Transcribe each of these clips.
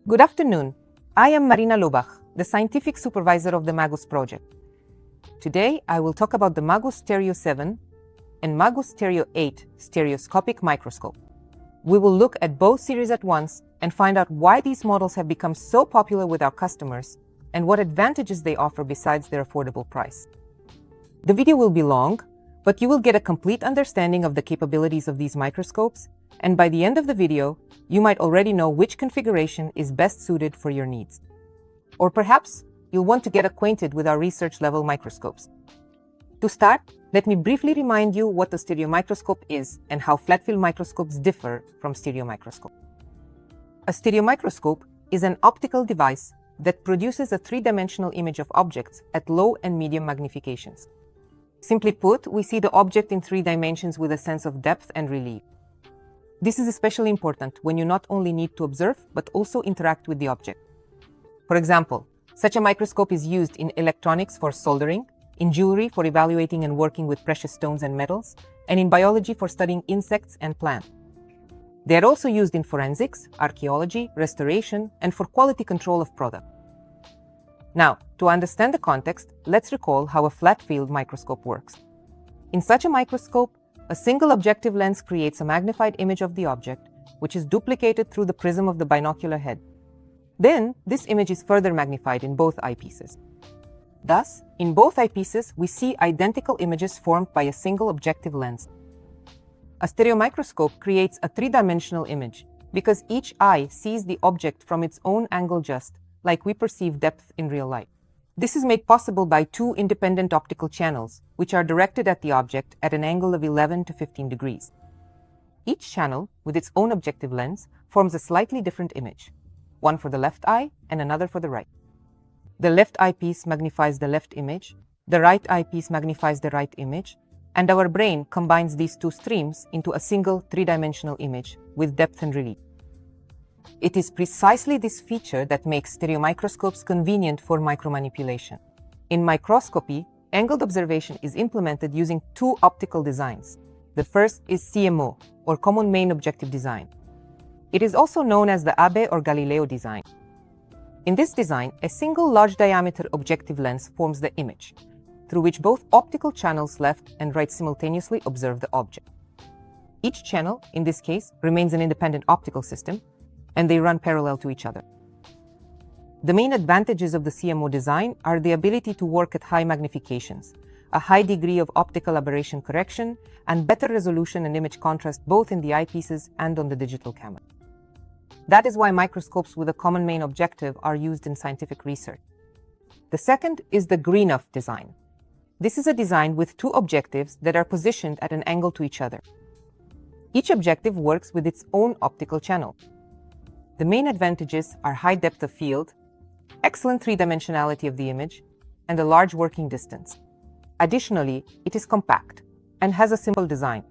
Good afternoon. I am Marina Lobach, the scientific supervisor of the MAGUS project. Today, I will talk about the MAGUS Stereo 7 and MAGUS Stereo 8 stereoscopic microscope. We will look at both series at once and find out why these models have become so popular with our customers and what advantages they offer besides their affordable price. The video will be long, but you will get a complete understanding of the capabilities of these microscopes, and by the end of the video, you might already know which configuration is best suited for your needs. Or perhaps you'll want to get acquainted with our research-level microscopes. To start, let me briefly remind you what the stereomicroscope is and how flat-field microscopes differ from stereomicroscope. A stereomicroscope is an optical device that produces a three-dimensional image of objects at low and medium magnifications. Simply put, we see the object in 3 dimensions with a sense of depth and relief. This is especially important when you not only need to observe, but also interact with the object. For example, such a microscope is used in electronics for soldering, in jewelry for evaluating and working with precious stones and metals, and in biology for studying insects and plants. They are also used in forensics, archaeology, restoration, and for quality control of product. Now, to understand the context, let's recall how a flat-field microscope works. In such a microscope, a single objective lens creates a magnified image of the object, which is duplicated through the prism of the binocular head. Then, this image is further magnified in both eyepieces. Thus, in both eyepieces, we see identical images formed by a single objective lens. A stereomicroscope creates a 3-dimensional image because each eye sees the object from its own angle, just like we perceive depth in real life. This is made possible by 2 independent optical channels, which are directed at the object at an angle of 11 to 15 degrees. Each channel, with its own objective lens, forms a slightly different image, one for the left eye and another for the right. The left eyepiece magnifies the left image, the right eyepiece magnifies the right image, and our brain combines these 2 streams into a single 3-dimensional image with depth and relief. It is precisely this feature that makes stereomicroscopes convenient for micromanipulation. In microscopy, angled observation is implemented using 2 optical designs. The first is CMO, or Common Main Objective Design. It is also known as the Abbe or Galileo design. In this design, a single large-diameter objective lens forms the image, through which both optical channels left and right simultaneously observe the object. Each channel, in this case, remains an independent optical system, and they run parallel to each other. The main advantages of the CMO design are the ability to work at high magnifications, a high degree of optical aberration correction, and better resolution and image contrast both in the eyepieces and on the digital camera. That is why microscopes with a common main objective are used in scientific research. The second is the Greenhoff design. This is a design with 2 objectives that are positioned at an angle to each other. Each objective works with its own optical channel. The main advantages are high depth of field, excellent 3-dimensionality of the image, and a large working distance. Additionally, it is compact and has a simple design.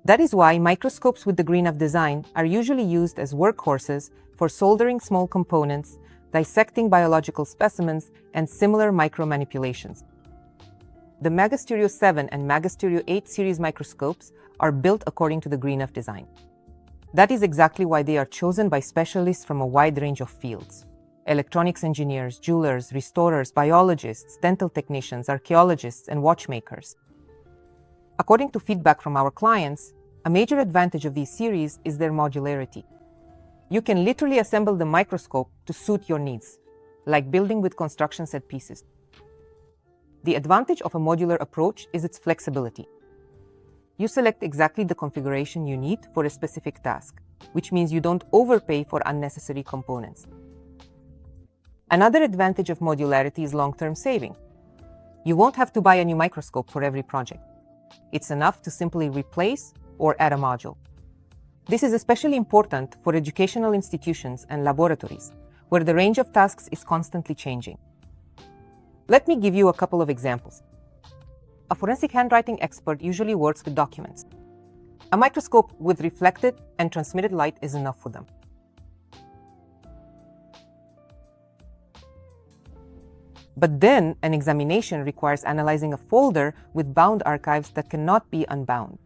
That is why microscopes with the Greenhoff design are usually used as workhorses for soldering small components, dissecting biological specimens, and similar micromanipulations. The MAGUS Stereo 7 and MAGUS Stereo 8 series microscopes are built according to the Greenhoff design. That is exactly why they are chosen by specialists from a wide range of fields: electronics engineers, jewelers, restorers, biologists, dental technicians, archaeologists, and watchmakers. According to feedback from our clients, a major advantage of these series is their modularity. You can literally assemble the microscope to suit your needs, like building with construction set pieces. The advantage of a modular approach is its flexibility. You select exactly the configuration you need for a specific task, which means you don't overpay for unnecessary components. Another advantage of modularity is long-term saving. You won't have to buy a new microscope for every project. It's enough to simply replace or add a module. This is especially important for educational institutions and laboratories, where the range of tasks is constantly changing. Let me give you a couple of examples. A forensic handwriting expert usually works with documents. A microscope with reflected and transmitted light is enough for them. But then, an examination requires analyzing a folder with bound archives that cannot be unbound.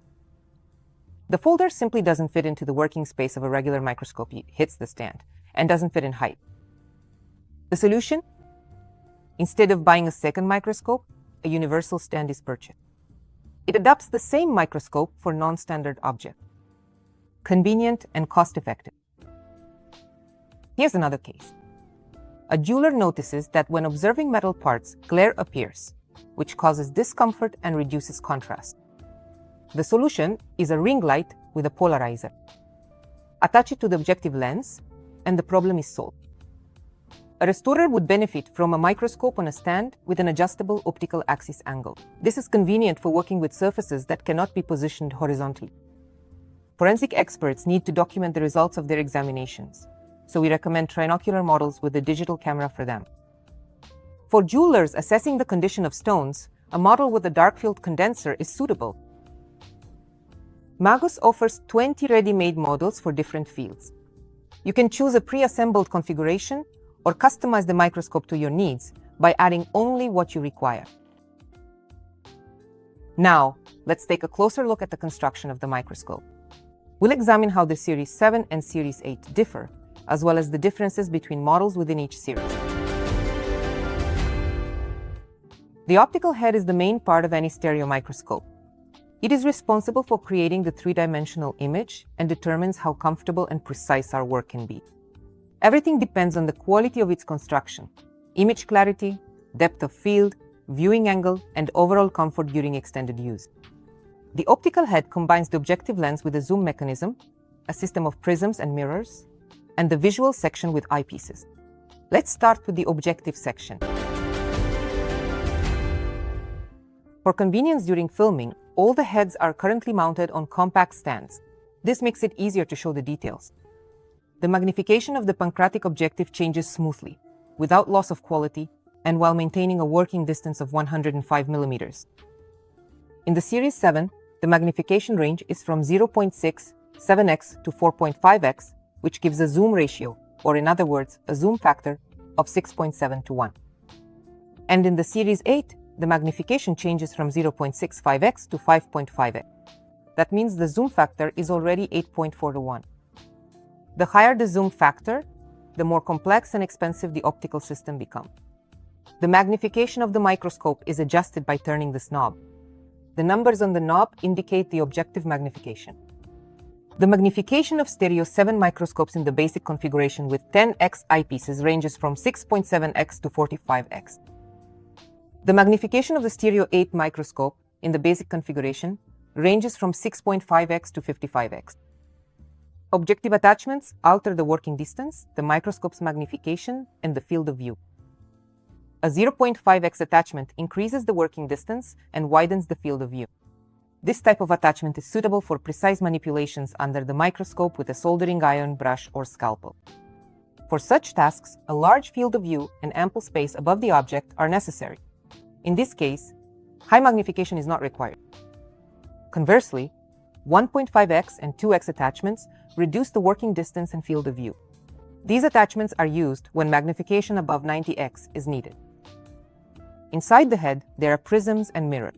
The folder simply doesn't fit into the working space of a regular microscope hits the stand. and doesn't fit in height. The solution? Instead of buying a second microscope, a universal stand is purchased. It adapts the same microscope for non-standard objects. Convenient and cost-effective. Here's another case. A jeweler notices that when observing metal parts, glare appears, which causes discomfort and reduces contrast. The solution is a ring light with a polarizer. Attach it to the objective lens, and the problem is solved. A restorer would benefit from a microscope on a stand with an adjustable optical axis angle. This is convenient for working with surfaces that cannot be positioned horizontally. Forensic experts need to document the results of their examinations, so we recommend trinocular models with a digital camera for them. For jewelers assessing the condition of stones, a model with a dark field condenser is suitable. MAGUS offers 20 ready-made models for different fields. You can choose a pre-assembled configuration or customize the microscope to your needs by adding only what you require. Now, let's take a closer look at the construction of the microscope. We'll examine how the Series 7 and Series 8 differ, as well as the differences between models within each series. The optical head is the main part of any stereo microscope. It is responsible for creating the three-dimensional image and determines how comfortable and precise our work can be. Everything depends on the quality of its construction, image clarity, depth of field, viewing angle, and overall comfort during extended use. The optical head combines the objective lens with a zoom mechanism, a system of prisms and mirrors, and the visual section with eyepieces. Let's start with the objective section. For convenience during filming, all the heads are currently mounted on compact stands. This makes it easier to show the details. The magnification of the pancreatic objective changes smoothly, without loss of quality, and while maintaining a working distance of 105 millimeters. In the Series 7, the magnification range is from 0.67x to 4.5x, which gives a zoom ratio, or in other words, a zoom factor of 6.7 to 1. And in the Series 8, the magnification changes from 0.65x to 5.5x. That means the zoom factor is already 8.4 to 1. The higher the zoom factor, the more complex and expensive the optical system becomes. The magnification of the microscope is adjusted by turning this knob. The numbers on the knob indicate the objective magnification. The magnification of Stereo 7 microscopes in the basic configuration with 10x eyepieces ranges from 6.7x to 45x. The magnification of the Stereo 8 microscope in the basic configuration ranges from 6.5x to 55x. Objective attachments alter the working distance, the microscope's magnification, and the field of view. A 0.5x attachment increases the working distance and widens the field of view. This type of attachment is suitable for precise manipulations under the microscope with a soldering iron, brush, or scalpel. For such tasks, a large field of view and ample space above the object are necessary. In this case, high magnification is not required. Conversely, 1.5x and 2x attachments reduce the working distance and field of view. These attachments are used when magnification above 90x is needed. Inside the head, there are prisms and mirrors.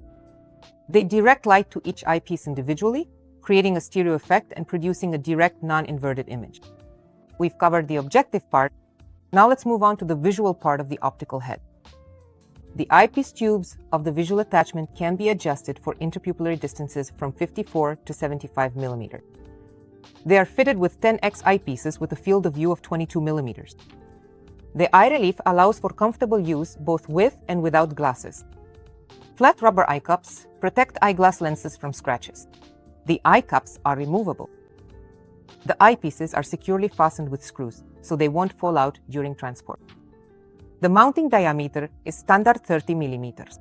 They direct light to each eyepiece individually, creating a stereo effect and producing a direct non-inverted image. We've covered the objective part. Now let's move on to the visual part of the optical head. The eyepiece tubes of the visual attachment can be adjusted for interpupillary distances from 54 to 75 millimeters. They are fitted with 10x eyepieces with a field of view of 22 millimeters. The eye relief allows for comfortable use both with and without glasses. Flat rubber eye cups protect eyeglass lenses from scratches. The eye cups are removable. The eyepieces are securely fastened with screws, so they won't fall out during transport. The mounting diameter is standard 30 millimeters.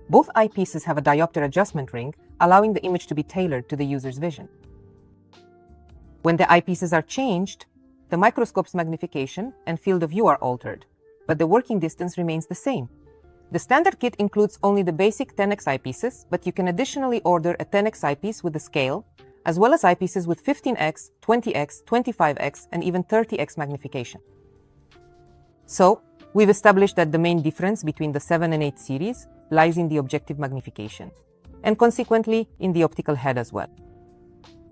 Both eyepieces have a diopter adjustment ring, allowing the image to be tailored to the user's vision. When the eyepieces are changed, the microscope's magnification and field of view are altered, but the working distance remains the same. The standard kit includes only the basic 10x eyepieces, but you can additionally order a 10x eyepiece with a scale, as well as eyepieces with 15x, 20x, 25x, and even 30x magnification. So, we've established that the main difference between the 7 and 8 series lies in the objective magnification, and consequently in the optical head as well.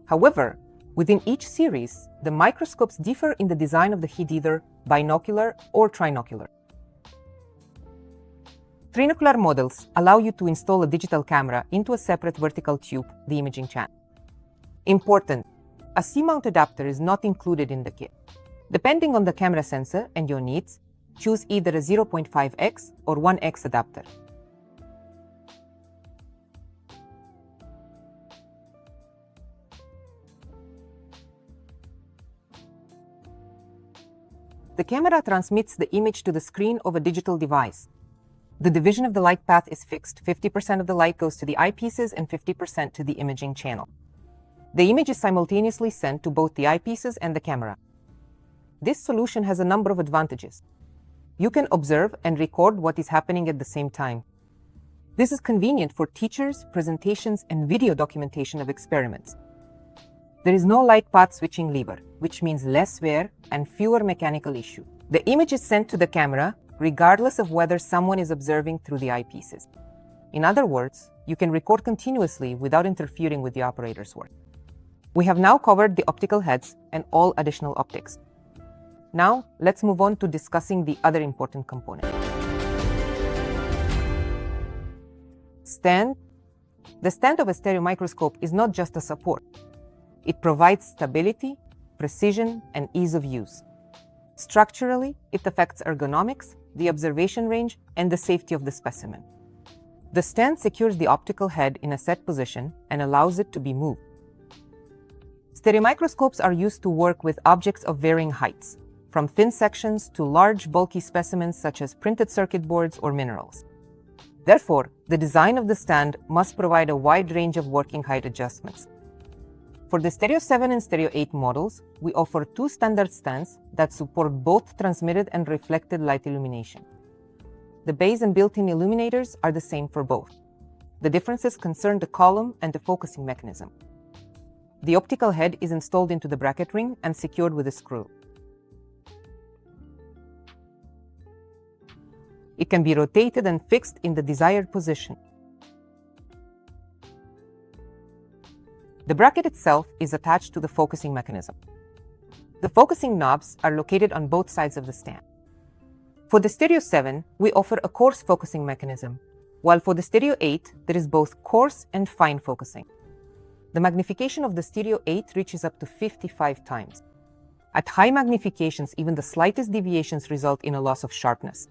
However, Within each series, the microscopes differ in the design of the head, either binocular or trinocular. Trinocular models allow you to install a digital camera into a separate vertical tube, the imaging channel. Important: a C-mount adapter is not included in the kit. Depending on the camera sensor and your needs, choose either a 0.5x or 1x adapter. The camera transmits the image to the screen of a digital device. The division of the light path is fixed. 50% of the light goes to the eyepieces and 50% to the imaging channel. The image is simultaneously sent to both the eyepieces and the camera. This solution has a number of advantages. You can observe and record what is happening at the same time. This is convenient for teachers, presentations, and video documentation of experiments. There is no light path switching lever, which means less wear and fewer mechanical issues. The image is sent to the camera regardless of whether someone is observing through the eyepieces. In other words, you can record continuously without interfering with the operator's work. We have now covered the optical heads and all additional optics. Now, let's move on to discussing the other important component. Stand. The stand of a stereomicroscope is not just a support. It provides stability, precision, and ease of use. Structurally, it affects ergonomics, the observation range, and the safety of the specimen. The stand secures the optical head in a set position and allows it to be moved. Stereomicroscopes are used to work with objects of varying heights, from thin sections to large, bulky specimens such as printed circuit boards or minerals. Therefore, the design of the stand must provide a wide range of working height adjustments. For the Stereo 7 and Stereo 8 models, we offer two standard stands that support both transmitted and reflected light illumination. The base and built-in illuminators are the same for both. The differences concern the column and the focusing mechanism. The optical head is installed into the bracket ring and secured with a screw. It can be rotated and fixed in the desired position. The bracket itself is attached to the focusing mechanism. The focusing knobs are located on both sides of the stand. For the Stereo 7, we offer a coarse focusing mechanism, while for the Stereo 8, there is both coarse and fine focusing. The magnification of the Stereo 8 reaches up to 55 times. At high magnifications, even the slightest deviations result in a loss of sharpness.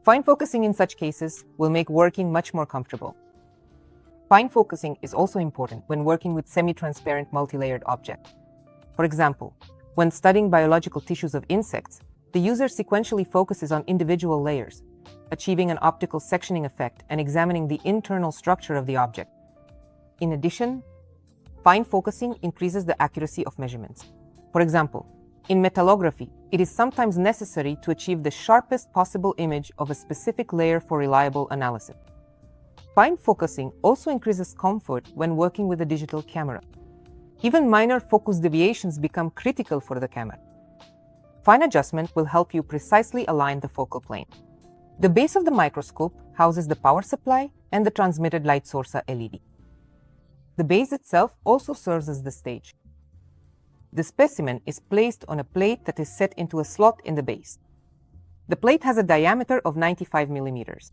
Fine focusing in such cases will make working much more comfortable. Fine focusing is also important when working with semi-transparent multi-layered objects. For example, when studying biological tissues of insects, the user sequentially focuses on individual layers, achieving an optical sectioning effect and examining the internal structure of the object. In addition, fine focusing increases the accuracy of measurements. For example, in metallography, it is sometimes necessary to achieve the sharpest possible image of a specific layer for reliable analysis. Fine focusing also increases comfort when working with a digital camera. Even minor focus deviations become critical for the camera. Fine adjustment will help you precisely align the focal plane. The base of the microscope houses the power supply and the transmitted light source LED. The base itself also serves as the stage. The specimen is placed on a plate that is set into a slot in the base. The plate has a diameter of 95 millimeters.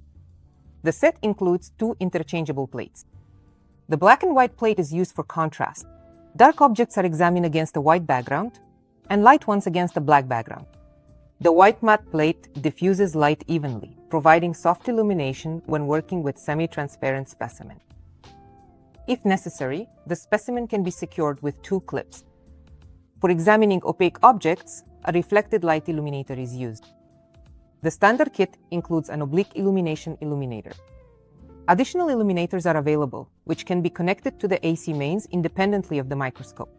The set includes two interchangeable plates. The black and white plate is used for contrast. Dark objects are examined against a white background, and light ones against a black background. The white matte plate diffuses light evenly, providing soft illumination when working with semi-transparent specimen. If necessary, the specimen can be secured with two clips. For examining opaque objects, a reflected light illuminator is used. The standard kit includes an oblique illumination illuminator. Additional illuminators are available, which can be connected to the AC mains independently of the microscope.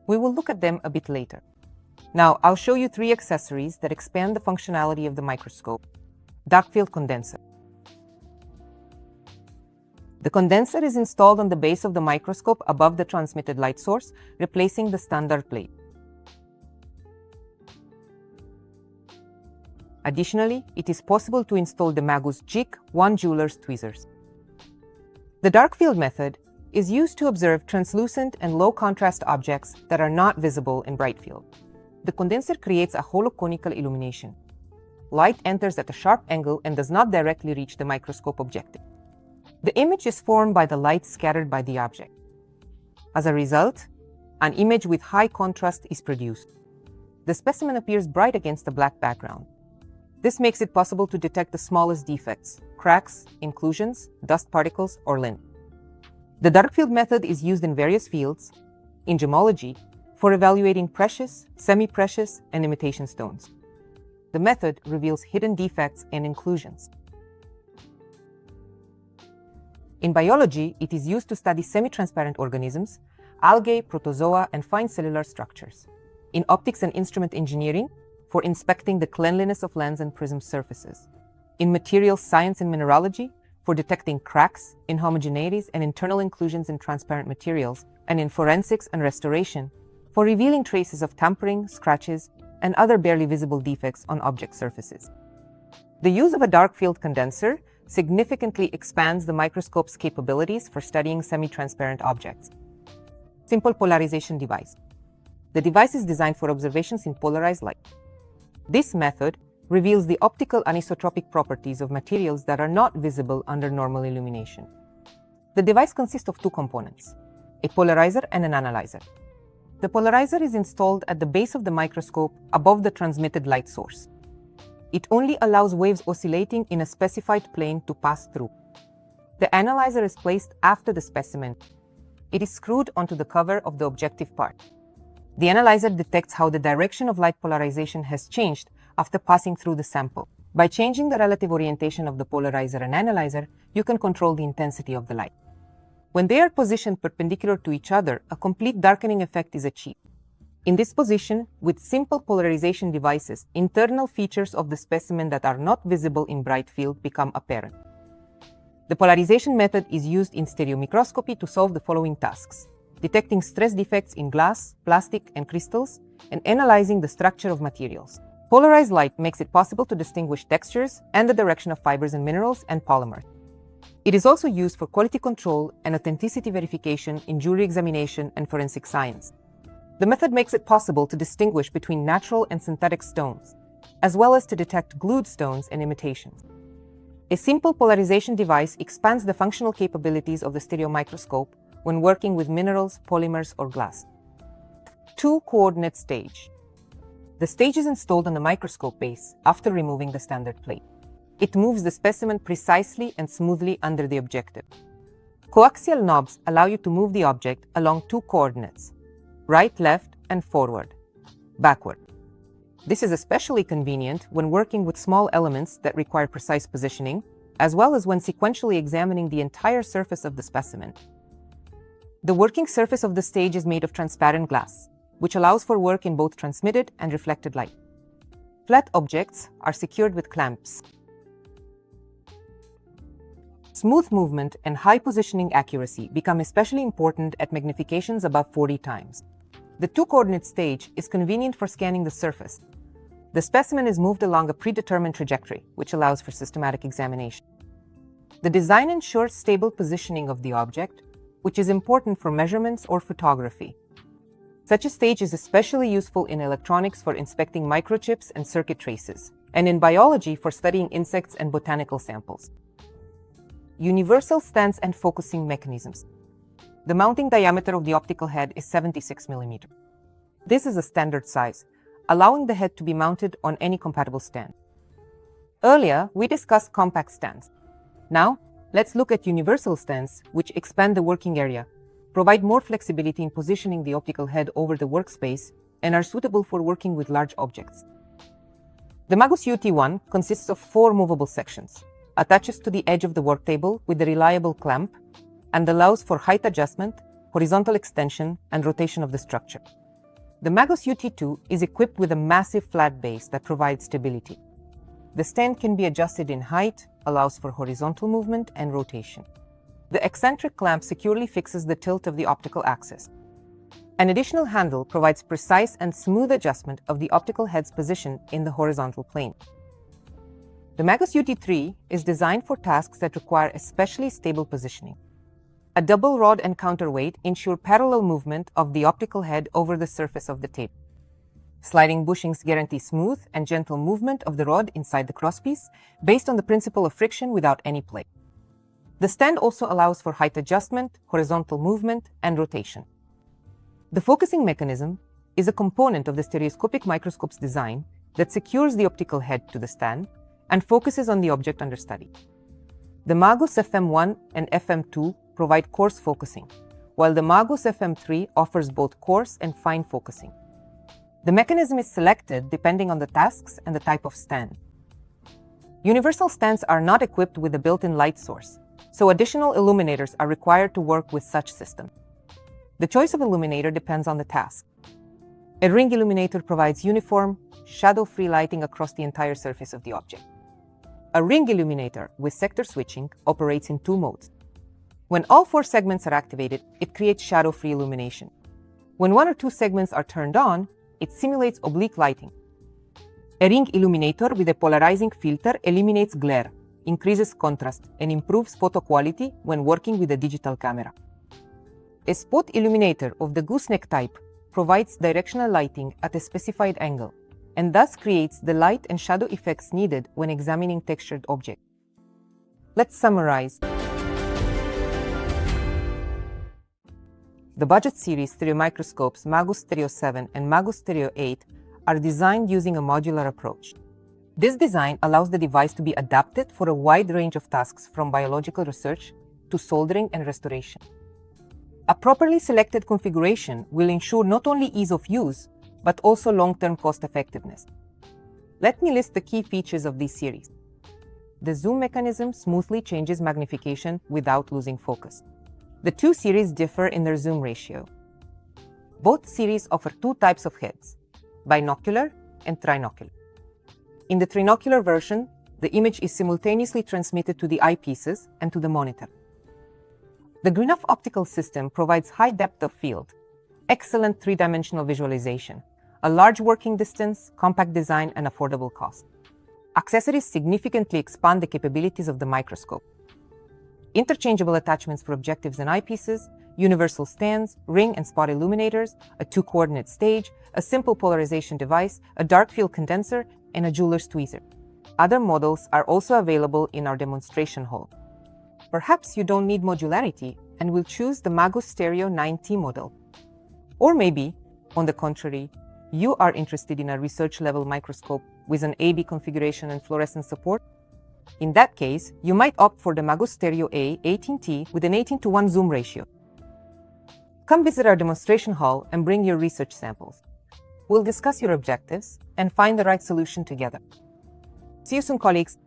We will look at them a bit later. Now, I'll show you three accessories that expand the functionality of the microscope. Dark field condenser. The condenser is installed on the base of the microscope above the transmitted light source, replacing the standard plate. Additionally, it is possible to install the MAGUS jig 1 jeweler's tweezers. The dark field method is used to observe translucent and low-contrast objects that are not visible in bright field. The condenser creates a holoconical illumination. Light enters at a sharp angle and does not directly reach the microscope objective. The image is formed by the light scattered by the object. As a result, an image with high contrast is produced. The specimen appears bright against a black background. This makes it possible to detect the smallest defects, cracks, inclusions, dust particles, or lint. The dark field method is used in various fields, in gemology, for evaluating precious, semi-precious, and imitation stones. The method reveals hidden defects and inclusions. In biology, it is used to study semi-transparent organisms, algae, protozoa, and fine cellular structures. In optics and instrument engineering, for inspecting the cleanliness of lens and prism surfaces. In materials science and mineralogy, for detecting cracks, inhomogeneities, and internal inclusions in transparent materials, and in forensics and restoration, for revealing traces of tampering, scratches, and other barely visible defects on object surfaces. The use of a dark field condenser significantly expands the microscope's capabilities for studying semi-transparent objects. Simple polarization device. The device is designed for observations in polarized light. This method reveals the optical anisotropic properties of materials that are not visible under normal illumination. The device consists of two components, a polarizer and an analyzer. The polarizer is installed at the base of the microscope above the transmitted light source. It only allows waves oscillating in a specified plane to pass through. The analyzer is placed after the specimen. It is screwed onto the cover of the objective part. The analyzer detects how the direction of light polarization has changed after passing through the sample. By changing the relative orientation of the polarizer and analyzer, you can control the intensity of the light. When they are positioned perpendicular to each other, a complete darkening effect is achieved. In this position, with simple polarization devices, internal features of the specimen that are not visible in bright field become apparent. The polarization method is used in stereomicroscopy to solve the following tasks: detecting stress defects in glass, plastic, and crystals, and analyzing the structure of materials. Polarized light makes it possible to distinguish textures and the direction of fibers and minerals and polymers. It is also used for quality control and authenticity verification in jewelry examination and forensic science. The method makes it possible to distinguish between natural and synthetic stones, as well as to detect glued stones and imitations. A simple polarization device expands the functional capabilities of the stereomicroscope when working with minerals, polymers, or glass. Two-coordinate stage. The stage is installed on the microscope base after removing the standard plate. It moves the specimen precisely and smoothly under the objective. Coaxial knobs allow you to move the object along two coordinates: right, left, and forward, backward. This is especially convenient when working with small elements that require precise positioning, as well as when sequentially examining the entire surface of the specimen. The working surface of the stage is made of transparent glass, which allows for work in both transmitted and reflected light. Flat objects are secured with clamps. Smooth movement and high positioning accuracy become especially important at magnifications above 40 times. The two-coordinate stage is convenient for scanning the surface. The specimen is moved along a predetermined trajectory, which allows for systematic examination. The design ensures stable positioning of the object, which is important for measurements or photography. Such a stage is especially useful in electronics for inspecting microchips and circuit traces, and in biology for studying insects and botanical samples. Universal stance and focusing mechanisms. The mounting diameter of the optical head is 76 mm. This is a standard size, allowing the head to be mounted on any compatible stand. Earlier, we discussed compact stands. Now, let's look at universal stands, which expand the working area, provide more flexibility in positioning the optical head over the workspace, and are suitable for working with large objects. The MAGUS UT1 consists of 4 movable sections, attaches to the edge of the work table with a reliable clamp, and allows for height adjustment, horizontal extension, and rotation of the structure. The MAGUS UT2 is equipped with a massive flat base that provides stability. The stand can be adjusted in height, allows for horizontal movement and rotation. The eccentric clamp securely fixes the tilt of the optical axis. An additional handle provides precise and smooth adjustment of the optical head's position in the horizontal plane. The MAGUS UT3 is designed for tasks that require especially stable positioning. A double rod and counterweight ensure parallel movement of the optical head over the surface of the tape. Sliding bushings guarantee smooth and gentle movement of the rod inside the crosspiece based on the principle of friction without any play. The stand also allows for height adjustment, horizontal movement, and rotation. The focusing mechanism is a component of the stereoscopic microscope's design that secures the optical head to the stand and focuses on the object under study. The MAGUS FM1 and FM2 provide coarse focusing, while the MAGUS FM3 offers both coarse and fine focusing. The mechanism is selected depending on the tasks and the type of stand. Universal stands are not equipped with a built-in light source, so additional illuminators are required to work with such systems. The choice of illuminator depends on the task. A ring illuminator provides uniform, shadow-free lighting across the entire surface of the object. A ring illuminator with sector switching operates in two modes. When all four segments are activated, it creates shadow-free illumination. When one or two segments are turned on, it simulates oblique lighting. A ring illuminator with a polarizing filter eliminates glare, increases contrast, and improves photo quality when working with a digital camera. A spot illuminator of the gooseneck type provides directional lighting at a specified angle, and thus creates the light and shadow effects needed when examining textured objects. Let's summarize. The budget series Stereomicroscopes MAGUS Stereo 7 and MAGUS Stereo 8 are designed using a modular approach. This design allows the device to be adapted for a wide range of tasks from biological research to soldering and restoration. A properly selected configuration will ensure not only ease of use, but also long-term cost-effectiveness. Let me list the key features of this series. The zoom mechanism smoothly changes magnification without losing focus. The two series differ in their zoom ratio. Both series offer two types of heads, binocular and trinocular. In the trinocular version, the image is simultaneously transmitted to the eyepieces and to the monitor. The Greenhoff optical system provides high depth of field, excellent three-dimensional visualization, a large working distance, compact design, and affordable cost. Accessories significantly expand the capabilities of the microscope. Interchangeable attachments for objectives and eyepieces, universal stands, ring and spot illuminators, a two-coordinate stage, a simple polarization device, a dark field condenser, and a jeweler's tweezer. Other models are also available in our demonstration hall. Perhaps you don't need modularity and will choose the MAGUS Stereo 9T model. Or maybe, on the contrary, you are interested in a research-level microscope with an AB configuration and fluorescence support. In that case, you might opt for the MAGUS Stereo A 18T with an 18:1 zoom ratio. Come visit our demonstration hall and bring your research samples. We'll discuss your objectives and find the right solution together. See you soon, colleagues.